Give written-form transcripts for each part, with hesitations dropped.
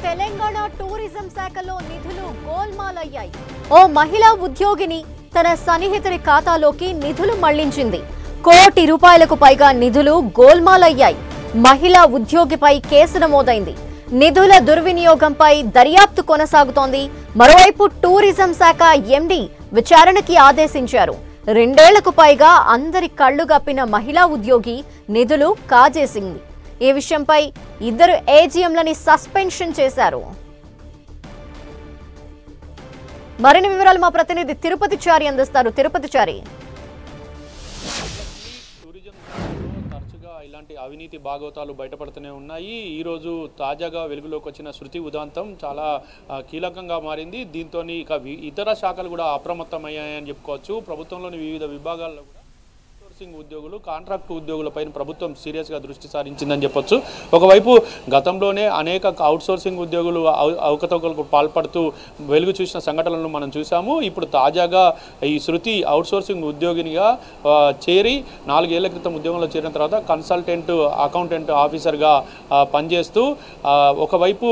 Telangana tourism శాఖలో నిధులు గోల్మాలయ్యాయి. ఓ మహిళా ఉద్యోగిని తన సన్నిహితుడి ఖాతాలోకి నిధులు మళ్లించింది. ₹1 కోటి పైగా నిధులు గోల్మాలయ్యాయి. మహిళా ఉద్యోగిపై కేసు నమోదైంది. నిధుల దుర్వినియోగంపై దర్యాప్తు కొనసాగుతోంది. మరోవైపు టూరిజం శాఖ ఎండీ విచారణకి ఆదేశించారు. 2 ఏళ్లకు పైగా అందరి కళ్లు గప్పిన మహిళా ఉద్యోగి నిధులు కాజేసింది. ఈ విషయంపై 2 ఏజీఎంలని సస్పెన్షన్ చేశారు. మరిన్ని వివరాలు మా ప్రతినిధి తిరుపతి చారి అందిస్తారు. తిరుపతి చారి, తరచుగా ఇలాంటి అవినీతి భాగవతాలు బయటపడుతూనే ఉన్నాయి. ఈరోజు తాజాగా వెలుగులోకి వచ్చిన శృతి ఉదాంతం చాలా కీలకంగా మారింది. దీంతో ఇక ఇతర శాఖలు కూడా అప్రమత్తమయ్యాయని చెప్పుకోవచ్చు. ప్రభుత్వంలోని వివిధ విభాగాల్లో కూడా ఉద్యోగులు, కాంట్రాక్టు ఉద్యోగులపైన ప్రభుత్వం సీరియస్గా దృష్టి సారించిందని చెప్పొచ్చు. ఒకవైపు గతంలోనే అనేక అవుట్సోర్సింగ్ ఉద్యోగులు అవకతవకలకు పాల్పడుతూ వెలుగు చూసిన సంఘటనలను మనం చూసాము. ఇప్పుడు తాజాగా ఈ శృతి అవుట్సోర్సింగ్ ఉద్యోగినిగా చేరి 4 ఏళ్ల క్రితం ఉద్యోగంలో చేరిన తర్వాత కన్సల్టెంట్ అకౌంటెంట్ ఆఫీసర్గా పనిచేస్తూ ఒకవైపు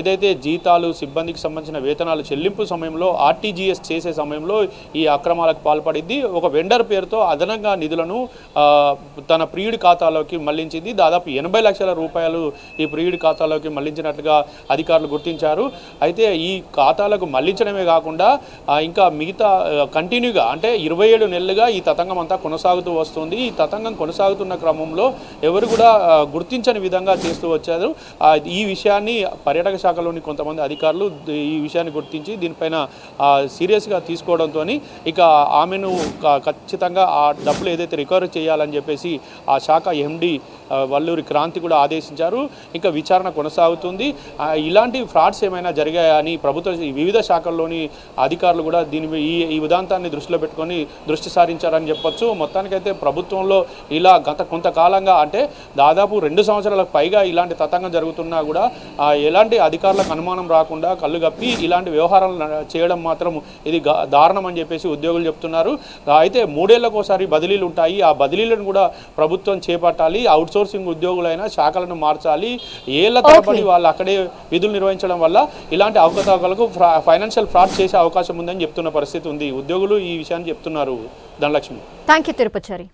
ఏదైతే జీతాలు, సిబ్బందికి సంబంధించిన వేతనాలు చెల్లింపు సమయంలో ఆర్టీజీఎస్ చేసే సమయంలో ఈ అక్రమాలకు పాల్పడింది. ఒక వెండర్ పేరుతో అదనంగా నిధులను తన ప్రియుడి ఖాతాలోకి మళ్లించింది. దాదాపు 80 లక్షల రూపాయలు ఈ ప్రియుడి ఖాతాలోకి మళ్లించినట్లుగా అధికారులు గుర్తించారు. అయితే ఈ ఖాతాలకు మళ్లించడమే కాకుండా ఇంకా మిగతా కంటిన్యూగా అంటే 27 నెలలుగా ఈ తతంగం అంతా కొనసాగుతూ వస్తుంది. ఈ తతంగం కొనసాగుతున్న క్రమంలో ఎవరు కూడా గుర్తించని విధంగా చేస్తూ వచ్చారు. ఈ విషయాన్ని పర్యాటక శాఖలోని కొంతమంది అధికారులు ఈ విషయాన్ని గుర్తించి దీనిపైన సీరియస్గా తీసుకోవడంతో ఇక ఆమెను ఖచ్చితంగా ఆ డబ్బులు ఏదైతే రికవరీ చేయాలని చెప్పేసి ఆ శాఖ ఎండీ వల్లూరి క్రాంతి కూడా ఆదేశించారు. ఇంకా విచారణ కొనసాగుతుంది. ఇలాంటి ఫ్రాడ్స్ ఏమైనా జరిగాయని ప్రభుత్వ వివిధ శాఖల్లోని అధికారులు కూడా ఈ ఉదాంతాన్ని దృష్టిలో పెట్టుకొని దృష్టి సారించారని చెప్పొచ్చు. మొత్తానికైతే ప్రభుత్వంలో ఇలా గత కొంతకాలంగా అంటే దాదాపు 2 సంవత్సరాలకు పైగా ఇలాంటి తతంగం జరుగుతున్నా కూడా ఎలాంటి అధికారులకు అనుమానం రాకుండా కళ్ళు గప్పి ఇలాంటి వ్యవహారాలు చేయడం మాత్రం ఇది దారుణం అని చెప్పేసి ఉద్యోగులు చెప్తున్నారు. అయితే 3 ఏళ్లకోసారి బదిలీలు ఉంటాయి. ఆ బదిలీలను కూడా ప్రభుత్వం చేపట్టాలి. అవుట్సోర్సింగ్ ఉద్యోగులైన శాఖలను మార్చాలి. ఏళ్ల తరబడి వాళ్ళు అక్కడే విధులు నిర్వహించడం వల్ల ఇలాంటి అవకతవకలకు ఫైనాన్షియల్ ఫ్రాడ్ చేసే అవకాశం ఉందని చెప్తున్న పరిస్థితి ఉంది. ఉద్యోగులు ఈ విషయాన్ని చెప్తున్నారు. ధనలక్ష్మి. థాంక్యూ తిరుపతి.